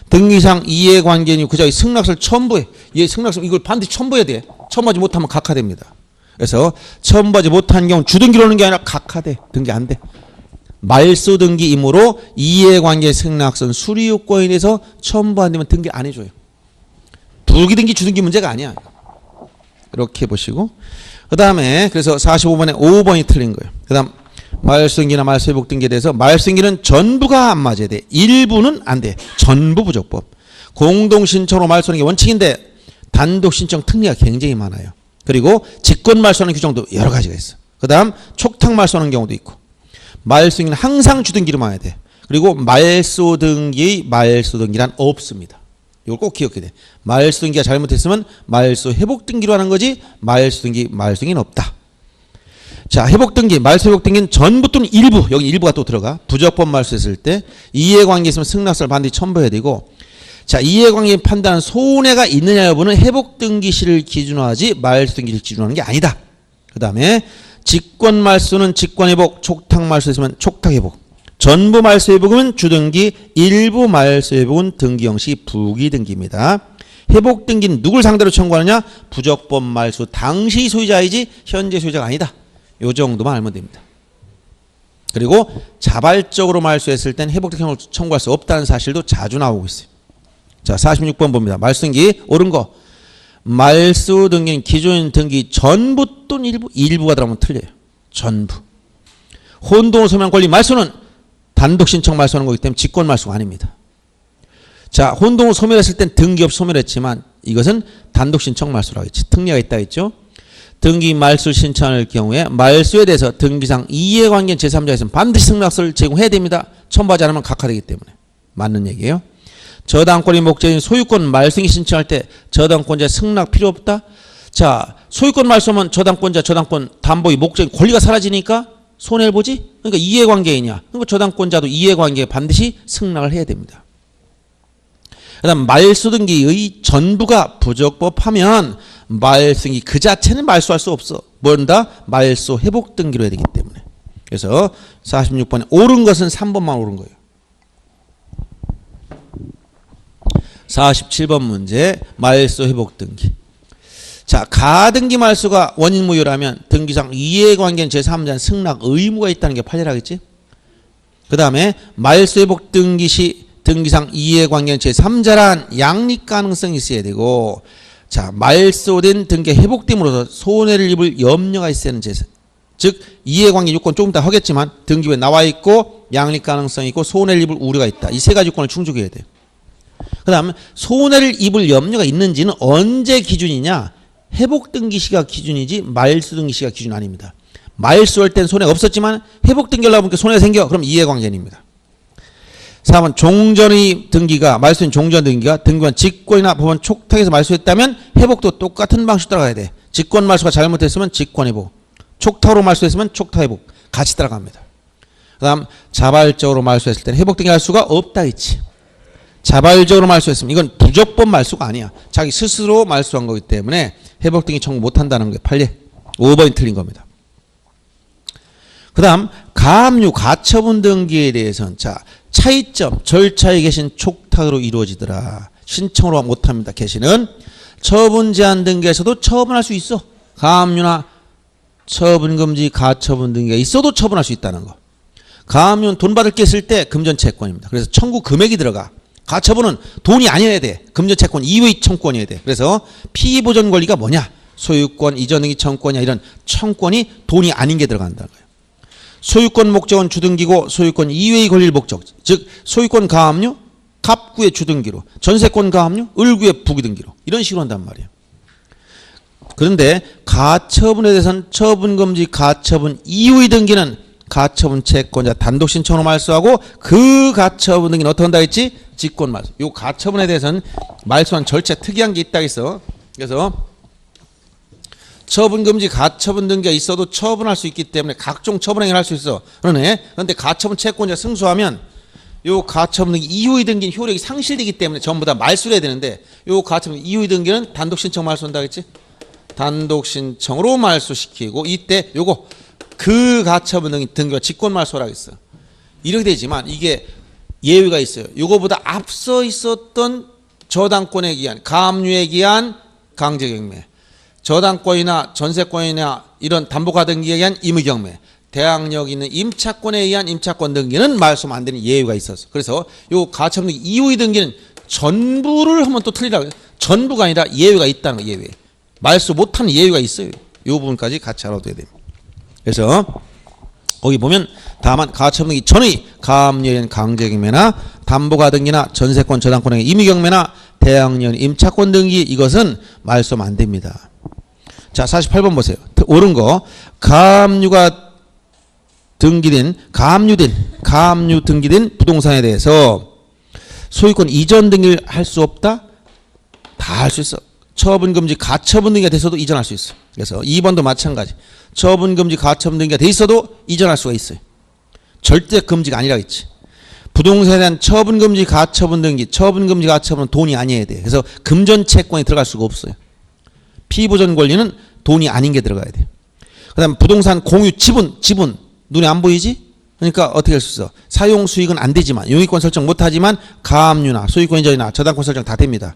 등기상 이해관계니 그 자기 승낙서를 첨부해. 얘 승낙서 이걸 반드시 첨부해야 돼. 첨부하지 못하면 각하됩니다. 그래서 첨부하지 못한 경우 주등기로 하는 게 아니라 각하돼. 등기 안 돼. 말소 등기이므로 이해관계 승낙서는 수리요건에 대해서 첨부 안 되면 등기 안 해줘요. 부기등기 주등기 문제가 아니야. 이렇게 보시고 그 다음에 그래서 45번에 5번이 틀린 거예요. 그 다음 말소등기나 말소회복 등기에 대해서 말소등기는 전부가 안 맞아야 돼. 일부는 안 돼. 전부 부족법. 공동신청으로 말소하는 게 원칙인데 단독신청 특례가 굉장히 많아요. 그리고 직권말소하는 규정도 여러 가지가 있어. 그 다음 촉탁말소하는 경우도 있고 말소등기는 항상 주등기로만 해야 돼. 그리고 말소등기의 말소등기란 없습니다. 이걸 꼭 기억해야 돼. 말소등기가 잘못했으면 말소회복등기로 하는 거지 말소등기는 없다. 자, 회복등기, 말소회복등기는 전부 또는 일부, 여기 일부가 또 들어가. 부적법 말소했을 때 이해관계 있으면 승낙서를 반드시 첨부해야 되고 자, 이해관계 판단은 손해가 있느냐 여부는 회복등기시를 기준으로 하지 말소등기를 기준으로 하는 게 아니다. 그 다음에 직권말소는 직권회복, 촉탁말소 있으면 촉탁회복. 전부 말소회복은 주등기, 일부 말소회복은 등기 형식 부기등기입니다. 회복등기는 누굴 상대로 청구하느냐? 부적법 말소 당시 소유자이지 현재 소유자가 아니다. 요 정도만 알면 됩니다. 그리고 자발적으로 말소했을 땐 회복등기를 청구할 수 없다는 사실도 자주 나오고 있어요. 자, 46번 봅니다. 말소등기 옳은 거. 말소등기는 기존 등기 전부 또는 일부가 들어가면 틀려요. 전부. 혼동을 소멸한 권리 말소는 단독신청 말소하는 거기 때문에 직권말소가 아닙니다. 자, 혼동을 소멸했을 땐 등기업 소멸했지만 이것은 단독신청 말소라고 했지. 특례가 있다 했죠. 등기 말소 신청할 경우에 말소에 대해서 등기상 이해관계 제3자가 있으면 반드시 승낙서를 제공해야 됩니다. 첨부하지 않으면 각하되기 때문에. 맞는 얘기예요. 저당권이 목적인 소유권 말소인이 신청할 때 저당권자 승낙 필요 없다? 자, 소유권 말소하면 저당권 담보의 목적인 권리가 사라지니까 손해를 보지? 그러니까 이해관계이냐? 그러니까 저당권자도 이해관계에 반드시 승낙을 해야 됩니다. 그 다음 말소등기의 전부가 부적법하면 말소등기 그 자체는 말소할 수 없어. 뭔다? 말소 회복등기로 해야 되기 때문에. 그래서 46번에 옳은 것은 3번만 옳은 거예요. 47번 문제 말소 회복 등기. 자, 가등기 말소가 원인 무효라면 등기상 이해관계는 제3자는 승낙 의무가 있다는 게 판례라겠지. 그 다음에 말소 회복 등기 시 등기상 이해관계는 제3자란 양립 가능성이 있어야 되고 자, 말소된 등기 회복됨으로써 손해를 입을 염려가 있어야 하는 제사. 즉 이해관계 요건 조금 더 하겠지만 등기부에 나와 있고 양립 가능성이 있고 손해를 입을 우려가 있다. 이 세 가지 요건을 충족해야 돼요. 그 다음 손해를 입을 염려가 있는지는 언제 기준이냐? 회복등기 시가 기준이지 말소등기 시가 기준 아닙니다. 말소할 땐 손해가 없었지만 회복등기를 하다 보니까 손해가 생겨. 그럼 이해관계입니다. 4번 종전의 등기가 말소인 종전 등기가 등기관 직권이나 법원 촉탁에서 말소했다면 회복도 똑같은 방식 따라가야 돼. 직권 말소가 잘못했으면 직권회복, 촉탁으로 말소했으면 촉탁회복 같이 따라갑니다. 그 다음 자발적으로 말소했을 때는 회복등기 할 수가 없다 했지. 자발적으로 말소했으면 이건 부적법 말소가 아니야. 자기 스스로 말소한 거기 때문에 회복등기 청구 못한다는 게 판례. 5번이 틀린 겁니다. 그 다음 가압류 가처분 등기에 대해서는 자 차이점 절차에 계신 촉탁으로 이루어지더라. 신청으로 못합니다. 계시는 처분 제한 등기에서도 처분할 수 있어. 가압류나 처분금지 가처분 등기가 있어도 처분할 수 있다는 거. 가압류는 돈 받을 게 있을 때 금전 채권입니다. 그래서 청구 금액이 들어가. 가처분은 돈이 아니어야 돼. 금전채권 이외의 청구권이어야 돼. 그래서 피보전 권리가 뭐냐? 소유권, 이전 등기 청구권이야. 이런 청구권이 돈이 아닌 게 들어간다는 거예요. 소유권 목적은 주등기고 소유권 이외의 권리를 목적. 즉 소유권 가압류 갑구의 주등기로, 전세권 가압류 을구의 부기등기로 이런 식으로 한단 말이에요. 그런데 가처분에 대해서는 처분금지 가처분 이후의 등기는 가처분 채권자 단독 신청으로 말소하고 그 가처분 등기는 어떻게 한다 했지? 직권 말소. 요 가처분에 대해서는 말소한 절차 특이한 게 있다 했어. 그래서 처분금지 가처분 등기가 있어도 처분할 수 있기 때문에 각종 처분 행위를 할 수 있어. 그런데 가처분 채권자 승소하면 요 가처분 등기 이후의 등기는 효력이 상실되기 때문에 전부 다 말소를 해야 되는데 요 가처분 이후의 등기는 단독 신청 말소한다 했지? 단독 신청으로 말소시키고 이때 요거 그 가처분 등기와 직권 말소라 했어. 이렇게 되지만 이게 예외가 있어요. 요거보다 앞서 있었던 저당권에 기한 가압류에 기한 강제경매, 저당권이나 전세권이나 이런 담보가 등기에 의한 임의경매, 대항력 있는 임차권에 의한 임차권 등기는 말소하면 안 되는 예외가 있었어. 그래서 요 가처분 등기 이후의 등기는 전부를 하면 또 틀리라고 해요. 전부가 아니라 예외가 있다는 거. 예외. 말소 못하는 예외가 있어요. 요 부분까지 같이 알아둬야 됩니다. 그래서 거기 보면 다만 가처분 등기 전의 가압류에 의한 강제경매나 담보가 등기나 전세권 저당권의 임의경매나 대항력 임차권 등기 이것은 말소하면 안 됩니다. 자 48번 보세요. 옳은 거 가압류가 등기된 가압류 등기된 부동산에 대해서 소유권 이전 등기를 할 수 없다? 다 할 수 있어. 처분금지 가처분 등기가 돼서도 이전할 수 있어. 그래서 2번도 마찬가지. 처분금지 가처분 등기가 돼 있어도 이전할 수가 있어요. 절대 금지가 아니라 했지. 부동산에 대한 처분금지 가처분 등기, 처분금지 가처분은 돈이 아니어야 돼. 그래서 금전채권이 들어갈 수가 없어요. 피보전 권리는 돈이 아닌 게 들어가야 돼. 그 다음 부동산 공유 지분 눈에 안 보이지? 그러니까 어떻게 할 수 있어? 사용 수익은 안 되지만 용의권 설정 못하지만 가압류나 소유권 이전이나 저당권 설정 다 됩니다.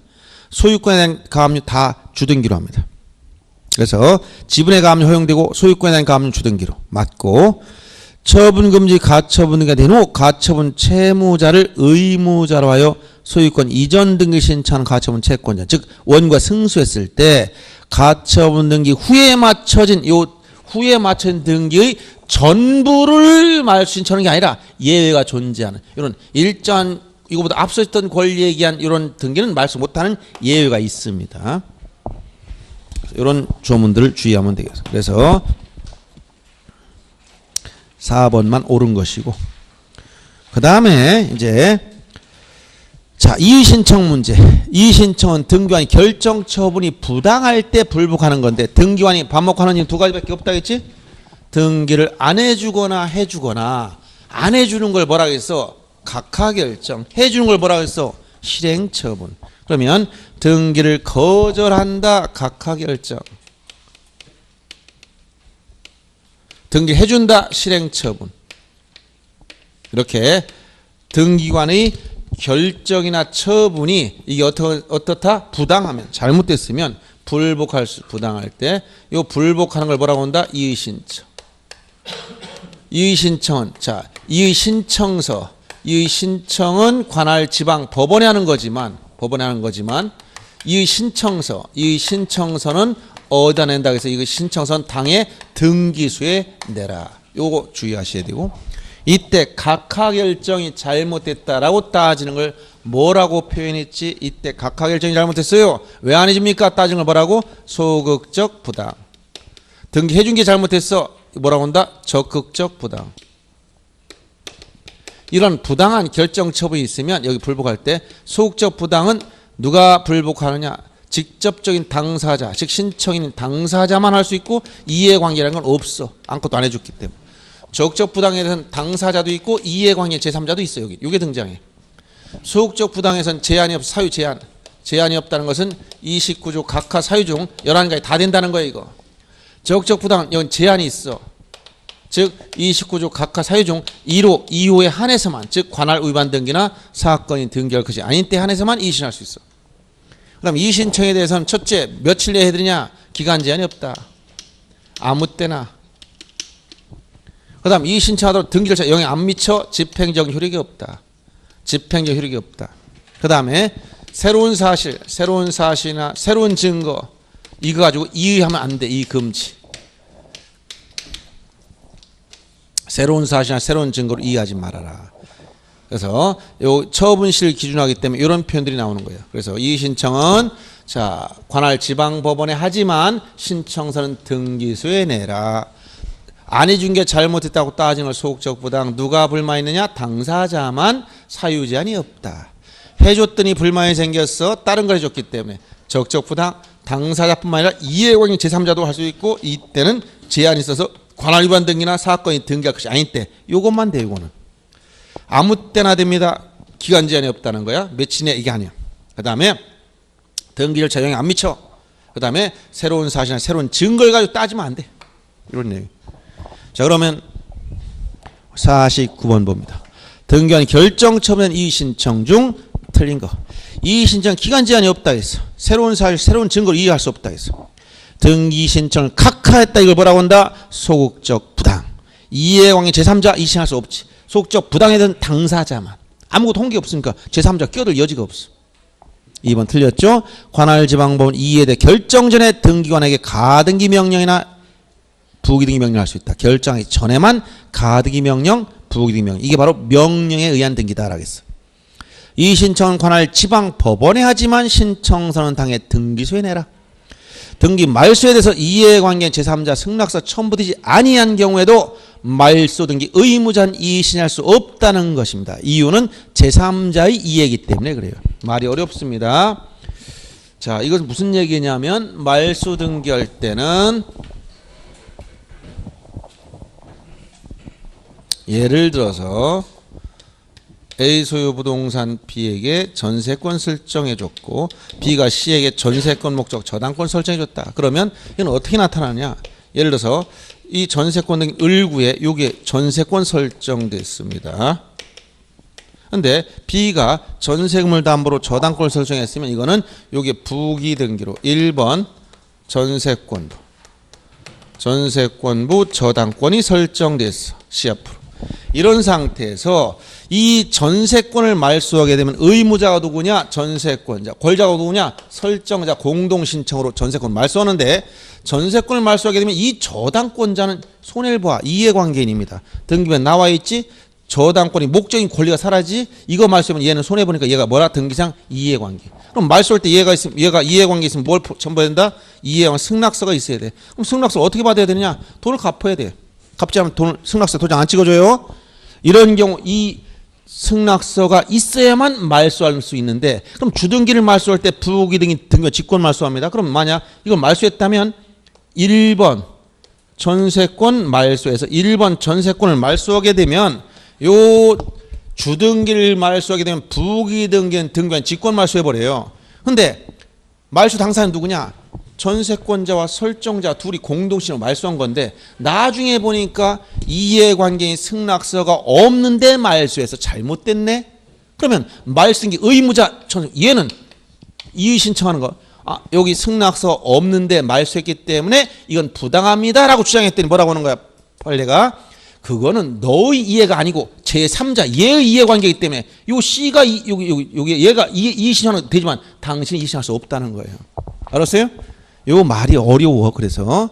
소유권에 대한 가압류 다 주등기로 합니다. 그래서 지분의 가압류 허용되고 소유권에 대한 가압류 주등기로 맞고 처분금지 가처분 등기가 된 후 가처분 채무자를 의무자로 하여 소유권 이전 등기 신청하는 가처분 채권자 즉 원고가 승소했을 때 가처분 등기 후에 맞춰진 등기의 전부를 말소 신청하는 게 아니라 예외가 존재하는 이런 일정한 이거보다 앞서 있던 권리에 의한 이런 등기는 말소 못하는 예외가 있습니다. 이런 조문들을 주의하면 되겠습니다. 그래서 4번만 옳은 것이고 그 다음에 이제 자 이의신청 문제. 이의신청은 등기관이 결정 처분이 부당할 때 불복하는 건데 등기관이 반복하는 일은 두 가지밖에 없다 했지? 등기를 안 해주거나 해주거나 안 해주는 걸 뭐라고 했어? 각하결정. 해주는 걸 뭐라고 했어? 실행처분. 그러면 등기를 거절한다 각하결정. 등기 해준다 실행처분. 이렇게 등기관의 결정이나 처분이 이게 어떻다? 부당하면 잘못됐으면 불복할 수 부당할 때 이 불복하는 걸 뭐라고 한다? 이의신청. 이의신청은 자 이의신청서 이의신청은 관할 지방 법원에 하는 거지만 이의신청서는 어디다 낸다 그래서 이거 신청서는 당의 등기소에 내라. 요거 주의하셔야 되고 이때 각하결정이 잘못됐다라고 따지는 걸 뭐라고 표현했지? 이때 각하결정이 잘못됐어요. 왜 안 해줍니까? 따지는 걸 뭐라고? 소극적 부당. 등기 해준 게 잘못됐어. 뭐라고 한다? 적극적 부당. 이런 부당한 결정 처분이 있으면 여기 불복할 때 소극적 부당은 누가 불복하느냐? 직접적인 당사자, 즉 신청인 당사자만 할 수 있고 이해관계라는 건 없어. 아무것도 안 해줬기 때문에. 적극적 부당에 대해서는 당사자도 있고 이해관계 제3자도 있어. 여기. 이게 등장해. 소극적 부당에서는 제한이 없어. 사유 제한. 제한이 없다는 것은 29조 각하 사유 중 11가지 다 된다는 거예요. 이거. 적극적 부당은 여기 제한이 있어. 즉 29조 각하 사유 중 1호, 2호에 한해서만 즉 관할 위반 등기나 사건이 등기할 것이 아닌 때 한해서만 이의신할 수 있어. 그 다음 이의신청에 대해서는 첫째 며칠 내에 해드리냐? 기간 제한이 없다. 아무 때나. 그 다음 이의신청하도록 등기 절차 영향 안 미쳐 집행적 효력이 없다. 집행적 효력이 없다. 그 다음에 새로운 사실이나 새로운 증거 이거 가지고 이의하면 안 돼. 이 금지. 새로운 사실이나 새로운 증거로 이의하지 말아라. 그래서 요 처분시를 기준으로 하기 때문에 이런 표현들이 나오는 거예요. 그래서 이의 신청은 자 관할 지방법원에 하지만 신청서는 등기소에 내라. 안 해준 게 잘못했다고 따지는 걸 소극적 부당. 누가 불만있느냐? 당사자만 사유제한이 없다. 해줬더니 불만이 생겼어. 다른 걸 해줬기 때문에 적적 부당. 당사자뿐만 아니라 이해관계 제3자도 할 수 있고 이때는 제한이 있어서 관할 위반 등기나 사건이 등기할 것이 아닐 때 요것만 돼. 요거는 아무 때나 됩니다. 기간 제한이 없다는 거야. 며칠 내 이게 아니야. 그 다음에 등기 절차 영향 안 미쳐. 그 다음에 새로운 사실이나 새로운 증거를 가지고 따지면 안 돼. 이런 내용. 자 그러면 49번 봅니다. 등기관 결정 처분된 이의 신청 중 틀린 거. 이의 신청 기간 제한이 없다 했어. 새로운 사실, 새로운 증거를 이의할 수 없다 했어. 등기 신청을 각하했다. 이걸 뭐라고 한다? 소극적 부당. 이해관계 제3자 이의 신청할 수 없지. 소극적 부당에 대한 당사자만. 아무것도 홍기 없으니까 제3자 끼어들 여지가 없어. 2번 틀렸죠? 관할지방법원 이의에 대해 결정 전에 등기관에게 가등기 명령이나 부기등기 명령을 할 수 있다. 결정하기 전에만 가등기 명령, 부기등기 명령. 이게 바로 명령에 의한 등기다라고 했어. 이 신청은 관할 지방법원에 하지만 신청서는 당해 등기소에 내라. 등기 말소에 대해서 이해관계 제3자 승낙서 첨부되지 아니한 경우에도 말소 등기 의무자는 이의 신청할 수 없다는 것입니다. 이유는 제3자의 이해이기 때문에 그래요. 말이 어렵습니다. 자, 이것은 무슨 얘기냐면 말소 등기할 때는 예를 들어서 A 소유 부동산 B에게 전세권 설정해줬고 B가 C에게 전세권 목적 저당권 설정해줬다. 그러면 이건 어떻게 나타나냐? 예를 들어서 이 전세권 등기 을구에 요게 전세권 설정됐습니다. 근데 B가 전세금을 담보로 저당권을 설정했으면 이거는 요게 부기등기로 1번 전세권부 저당권이 설정됐어. C 앞으로. 이런 상태에서 이 전세권을 말소하게 되면 의무자가 누구냐? 전세권자. 권자가 누구냐? 설정자 공동신청으로 전세권을 말소하는데 전세권을 말소하게 되면 이 저당권자는 손해를 봐. 이해관계인입니다. 등기부에 나와 있지? 저당권이 목적인 권리가 사라지지? 이거 말소하면 얘는 손해보니까 얘가 뭐라? 등기상 이해관계. 그럼 말소할 때 얘가 이해관계 있으면 뭘 첨부해야 된다? 이해관계 승낙서가 있어야 돼. 그럼 승낙서 어떻게 받아야 되느냐? 돈을 갚아야 돼. 갚지 않으면 돈 승낙서 도장 안 찍어줘요. 이런 경우 이 승낙서가 있어야만 말소할 수 있는데 그럼 주등기를 말소할 때 부기등기 등기 직권 말소합니다. 그럼 만약 이걸 말소했다면 1번 전세권 말소에서 1번 전세권을 말소하게 되면 요 주등기를 말소하게 되면 부기등기는 등기한 직권 말소해버려요. 근데 말소 당사자는 누구냐? 전세권자와 설정자 둘이 공동신청으로 말소한 건데 나중에 보니까 이해관계인 승낙서가 없는데 말소해서 잘못됐네? 그러면 말소인기 의무자 얘는 이의 신청하는 거 여기 승낙서 없는데 말소했기 때문에 이건 부당합니다 라고 주장했더니 뭐라고 하는 거야? 판례가 그거는 너의 이해가 아니고 제3자 얘의 이해관계이기 때문에 요 C가 여기 얘가 이의 신청은 되지만 당신이 이의 신청할 수 없다는 거예요. 알았어요? 요 말이 어려워. 그래서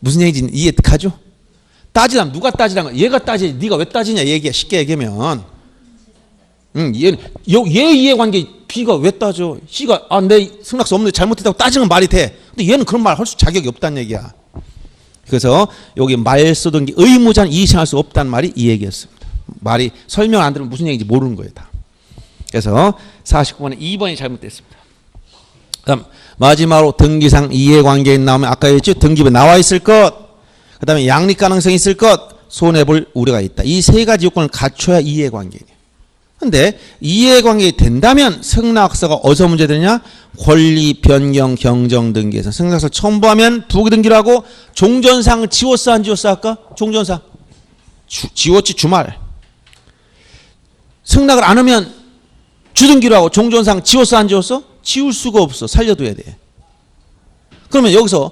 무슨 얘기인지 이해가죠? 따지라면 누가 따지라는 거야? 얘가 따지지 네가 왜 따지냐 얘기야. 쉽게 얘기하면 얘는 얘 이해관계 B가 왜 따져? C가 내 승낙서 없는데 잘못했다고 따지는 말이 돼. 근데 얘는 그런 말 할 수 자격이 없다는 얘기야. 그래서 여기 말소 등기 의무자는 이의신청할 수 없다는 말이 이 얘기였습니다. 말이 설명 안 들으면 무슨 얘기인지 모르는 거예요 다. 그래서 49번에 2번이 잘못됐습니다. 그다음 마지막으로 등기상 이해관계인 나오면 아까 얘기했죠. 등기부에 나와 있을 것. 그 다음에 양립 가능성이 있을 것. 손해볼 우려가 있다. 이 세 가지 요건을 갖춰야 이해관계이에요. 근데 이해관계가 된다면 승낙서가 어디서 문제되느냐? 권리 변경 경정 등기에서 승낙서 첨부하면 부기등기를 하고 종전상 지웠어 안 지웠어 아까? 종전상 지웠지 주말. 승낙을 안 하면 주등기로 하고 종전상 지웠어 안 지웠어? 지울 수가 없어. 살려둬야 돼. 그러면 여기서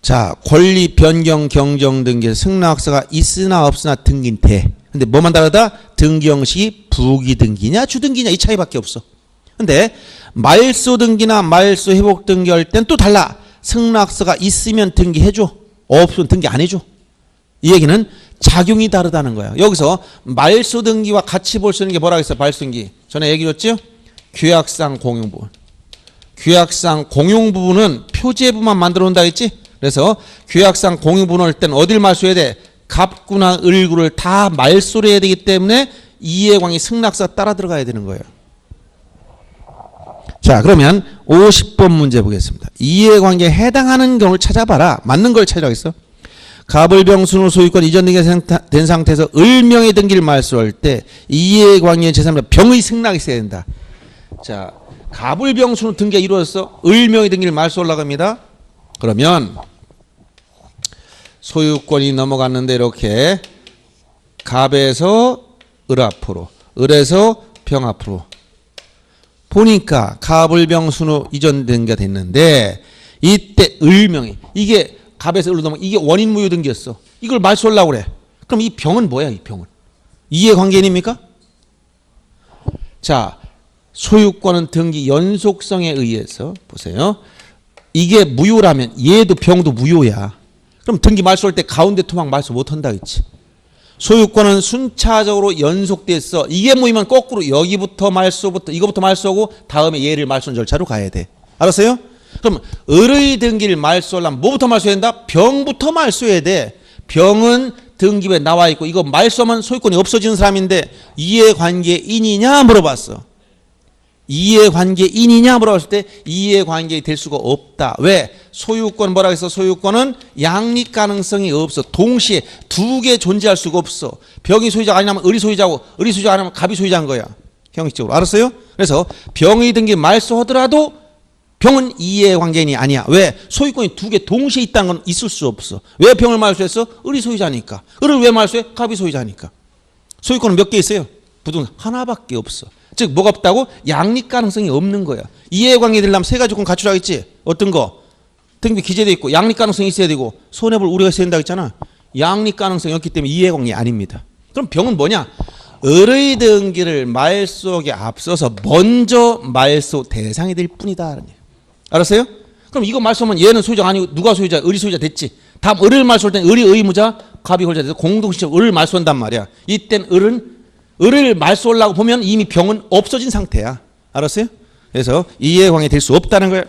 자, 권리 변경 경정 등기에서 승낙서가 있으나 없으나 등기는 돼. 근데 뭐만 다르다? 등기 형식이 부기 등기냐 주등기냐 이 차이밖에 없어. 근데 말소 등기나 말소 회복 등기할 땐 또 달라. 승낙서가 있으면 등기해줘. 없으면 등기 안 해줘. 이 얘기는 작용이 다르다는 거야. 여기서 말소 등기와 같이 볼 수 있는 게 뭐라고 했어? 말소 등기. 전에 얘기 줬죠? 규약상 공용 부분. 규약상 공용 부분은 표제부만 만들어 온다 했지? 그래서 규약상 공용 부분을 할 때는 어딜 말소해야 돼? 갑구나 을구를 다 말소를 해야 되기 때문에 이해관계 승낙서 따라 들어가야 되는 거예요. 자, 그러면 50번 문제 보겠습니다. 이해관계에 해당하는 경우를 찾아봐라. 맞는 걸 찾으라고 했어. 갑을병순으로 소유권 이전 등기가 된 상태에서 을명의 등기를 말소할 때 이해관계 제3자 병의 승낙이 있어야 된다. 자, 갑을병순으로 등기가 이루어졌어. 을명의 등기를 말소하려고 합니다. 그러면 소유권이 넘어갔는데 이렇게 갑에서 을 앞으로, 을에서 병 앞으로 보니까 갑을병순으로 이전 등기가 됐는데 이때 을명이 이게 갑에서 을로 넘어 이게 원인 무효 등기였어. 이걸 말소하려고 그래. 그럼 이 병은 뭐야? 이 병은 이해관계인입니까? 자, 소유권은 등기 연속성에 의해서 보세요. 이게 무효라면 얘도 병도 무효야. 그럼 등기 말소할 때 가운데 토막 말소 못한다 했지. 소유권은 순차적으로 연속됐어. 이게 모이면 거꾸로 여기부터 말소부터 이거부터 말소하고 다음에 얘를 말소하는 절차로 가야 돼. 알았어요? 그럼 을의 등기를 말소하려면 뭐부터 말소해야 된다? 병부터 말소해야 돼. 병은 등기부에 나와 있고 이거 말소하면 소유권이 없어지는 사람인데 이해관계인이냐 물어봤어. 이해관계인이냐 물어봤을 때 이해관계이 될 수가 없다. 왜? 소유권 뭐라고 했어? 소유권은 양립 가능성이 없어. 동시에 두 개 존재할 수가 없어. 병이 소유자가 아니면 을이 소유자고 을이 소유자가 아니면 갑이 소유자인 거야. 형식적으로. 알았어요? 그래서 병의 등기 말소하더라도 병은 이해관계인이 아니야. 왜? 소유권이 두 개 동시에 있다는 건 있을 수 없어. 왜 병을 말소했어? 을이 소유자니까. 을을 왜 말소해? 갑이 소유자니까. 소유권은 몇 개 있어요? 부동 하나밖에 없어. 즉 뭐가 없다고? 양립 가능성이 없는 거야. 이해관계 되려면 세 가지 조건 갖추라고 했지. 어떤 거? 등기 기재돼 있고 양립 가능성이 있어야 되고 손해볼 우려가 있어야 된다고 했잖아. 양립 가능성이 없기 때문에 이해관계 아닙니다. 그럼 병은 뭐냐? 을의 등기를 말소하기에 앞서서 먼저 말소 대상이 될 뿐이다. 알았어요? 그럼 이거 말소하면 얘는 소유자가 아니고 누가 소유자? 을이 소유자 됐지. 다음 을을 말소할 때는 을이 의무자, 갑이 홀자 돼서 공동시적 을을 말소한단 말이야. 이땐 을을 말소하려고 보면 이미 병은 없어진 상태야. 알았어요? 그래서 이해관계 될 수 없다는 거예요.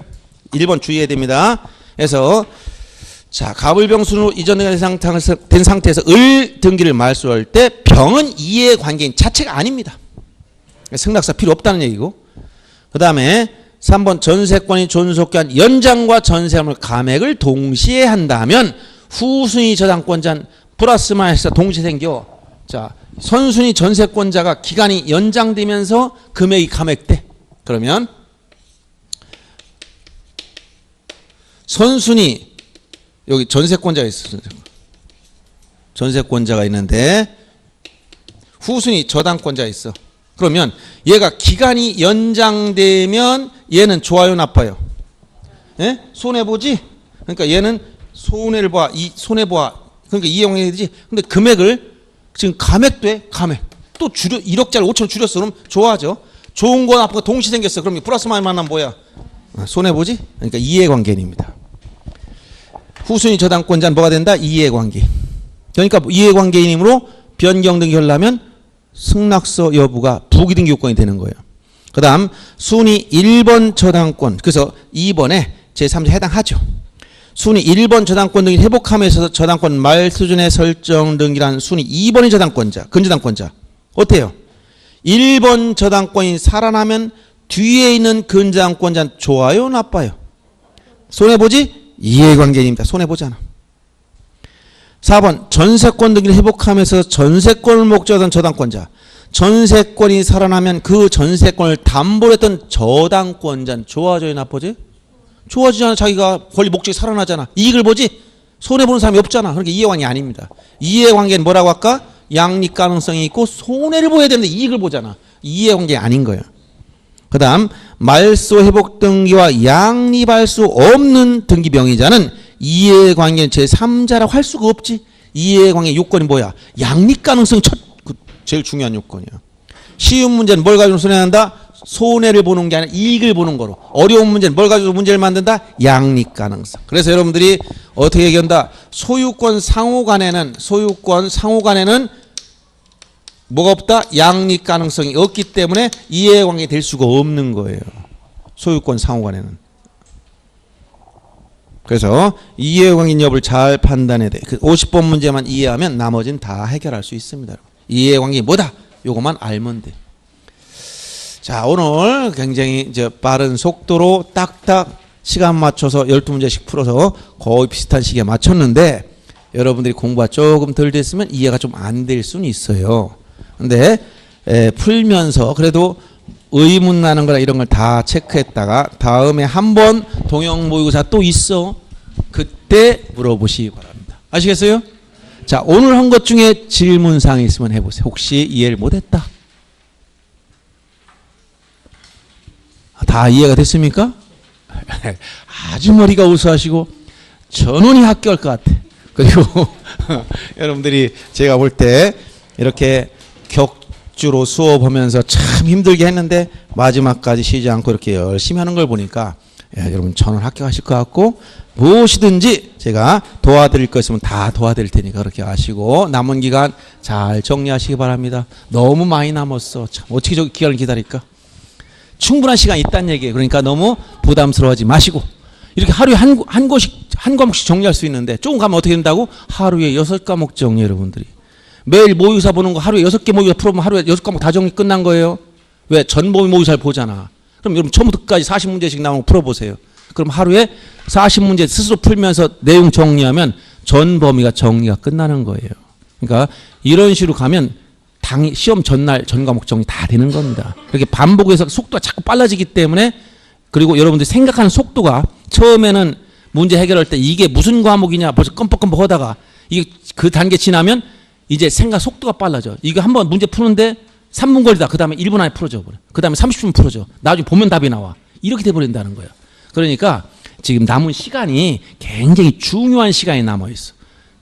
1번 주의해야 됩니다. 그래서 자, 갑을병순으로 이전된 상태에서 을 등기를 말소할 때 병은 이해관계인 자체가 아닙니다. 승낙서 필요 없다는 얘기고. 그 다음에 3번 전세권이 존속한 연장과 전세함을 감액을 동시에 한다면 후순위 저당권자는 플러스 마이너스 동시에 생겨. 자, 선순위 전세권자가 기간이 연장되면서 금액이 감액돼. 그러면 선순위 여기 전세권자가 있어. 전세권자가 있는데 후순위 저당권자가 있어. 그러면 얘가 기간이 연장되면 얘는 좋아요 나빠요? 예? 손해보지? 그러니까 얘는 손해를 봐. 이 손해봐. 그러니까 이해관계가 되지. 근데 금액을 지금 감액돼. 감액. 또 줄여 1억짜리 5천원 줄였어. 그럼 좋아하죠. 좋은 거 나쁜 거 동시에 생겼어. 그럼 플러스 마이너스 만나면 뭐야? 손해보지? 그러니까 이해관계인입니다. 후순위 저당권자는 뭐가 된다? 이해관계. 그러니까 이해관계인이므로 변경 등기하려면 승낙서 여부가 부기등기 요건이 되는 거예요. 그 다음 순위 1번 저당권. 그래서 2번에 제3조 해당하죠. 순위 1번 저당권 등기 회복함에 있어서 저당권 말 수준의 설정 등기란 순위 2번의 저당권자, 근저당권자. 어때요? 1번 저당권이 살아나면 뒤에 있는 근저당권자는 좋아요, 나빠요? 손해보지? 이해관계입니다. 손해보잖아. 4번 전세권 등기를 회복하면서 전세권을 목적으로 한 저당권자. 전세권이 살아나면 그 전세권을 담보로 했던 저당권자는 좋아져요, 나빠져요? 좋아지잖아. 자기가 권리 목적이 살아나잖아. 이익을 보지? 손해보는 사람이 없잖아. 그러니까 이해관계 아닙니다. 이해관계는 뭐라고 할까? 양립 가능성이 있고 손해를 보여야 되는데 이익을 보잖아. 이해관계 아닌 거예요. 그 다음 말소 회복 등기와 양립할 수 없는 등기병의자는 이해관계는 제3자라고 할 수가 없지. 이해관계 요건이 뭐야? 양립 가능성 제일 중요한 요건이야. 쉬운 문제는 뭘 가지고 손해난다? 손해를 보는 게 아니라 이익을 보는 거로. 어려운 문제는 뭘 가지고 문제를 만든다? 양립 가능성. 그래서 여러분들이 어떻게 얘기한다? 소유권 상호 간에는 뭐가 없다? 양립 가능성이 없기 때문에 이해관계 될 수가 없는 거예요. 소유권 상호 간에는. 그래서 이해관계 여부를 잘 판단해야 돼. 그 50번 문제만 이해하면 나머지는 다 해결할 수 있습니다. 이해관계 뭐다? 요것만 알면 돼. 자, 오늘 굉장히 이제 빠른 속도로 딱딱 시간 맞춰서 12문제씩 풀어서 거의 비슷한 시기에 맞췄는데 여러분들이 공부가 조금 덜 됐으면 이해가 좀 안 될 수는 있어요. 근데 풀면서 그래도 의문 나는 거나 이런 걸 다 체크했다가 다음에 한번 동형 모의고사 또 있어. 그때 물어보시기 바랍니다. 아시겠어요? 자, 오늘 한 것 중에 질문사항이 있으면 해보세요. 혹시 이해를 못했다? 다 이해가 됐습니까? 아주 머리가 우수하시고 전원이 합격할 것 같아. 그리고 여러분들이 제가 볼 때 이렇게 격주로 수업하면서 참 힘들게 했는데 마지막까지 쉬지 않고 이렇게 열심히 하는 걸 보니까 여러분 전원 합격하실 것 같고 무엇이든지 제가 도와드릴 거 있으면 다 도와드릴 테니까 그렇게 아시고 남은 기간 잘 정리하시기 바랍니다. 너무 많이 남았어. 참 어떻게 저 기간을 기다릴까? 충분한 시간이 있다는 얘기예요. 그러니까 너무 부담스러워하지 마시고 이렇게 하루에 한 과목씩 정리할 수 있는데 조금 가면 어떻게 된다고? 하루에 6과목 정리 여러분들이. 매일 모의고사 보는 거 하루에 6개 모의고사 풀어보면 하루에 6과목 다 정리 끝난 거예요. 왜? 전범위 모의고사를 보잖아. 그럼 여러분 처음부터 끝까지 40문제씩 나오는 거 풀어보세요. 그럼 하루에 40문제 스스로 풀면서 내용 정리하면 전 범위가 정리가 끝나는 거예요. 그러니까 이런 식으로 가면 시험 전날 전 과목 정리 다 되는 겁니다. 이렇게 반복해서 속도가 자꾸 빨라지기 때문에 그리고 여러분들이 생각하는 속도가 처음에는 문제 해결할 때 이게 무슨 과목이냐 벌써 껌뻑껌뻑 하다가 이게 그 단계 지나면 이제 생각 속도가 빨라져. 이거 한번 문제 푸는데 3분 걸리다 그 다음에 1분 안에 풀어져 버려. 그 다음에 30분 풀어져. 나중에 보면 답이 나와. 이렇게 돼버린다는 거예요. 그러니까 지금 남은 시간이 굉장히 중요한 시간이 남아있어.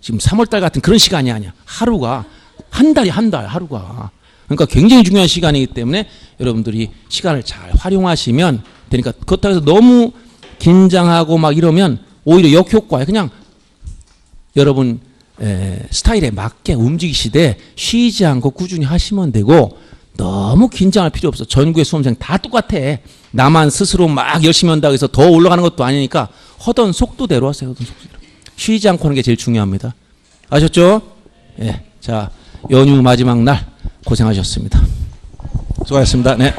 지금 3월달 같은 그런 시간이 아니야. 하루가 한 달 하루가. 그러니까 굉장히 중요한 시간이기 때문에 여러분들이 시간을 잘 활용하시면 되니까 그렇다고 해서 너무 긴장하고 막 이러면 오히려 역효과에 그냥 여러분 스타일에 맞게 움직이시되 쉬지 않고 꾸준히 하시면 되고 너무 긴장할 필요 없어. 전국의 수험생 다 똑같아. 나만 스스로 막 열심히 한다고 해서 더 올라가는 것도 아니니까 하던 속도대로 하세요. 하던 속도대로. 쉬지 않고 하는 게 제일 중요합니다. 아셨죠? 예. 자, 연휴 마지막 날 고생하셨습니다. 수고하셨습니다. 네.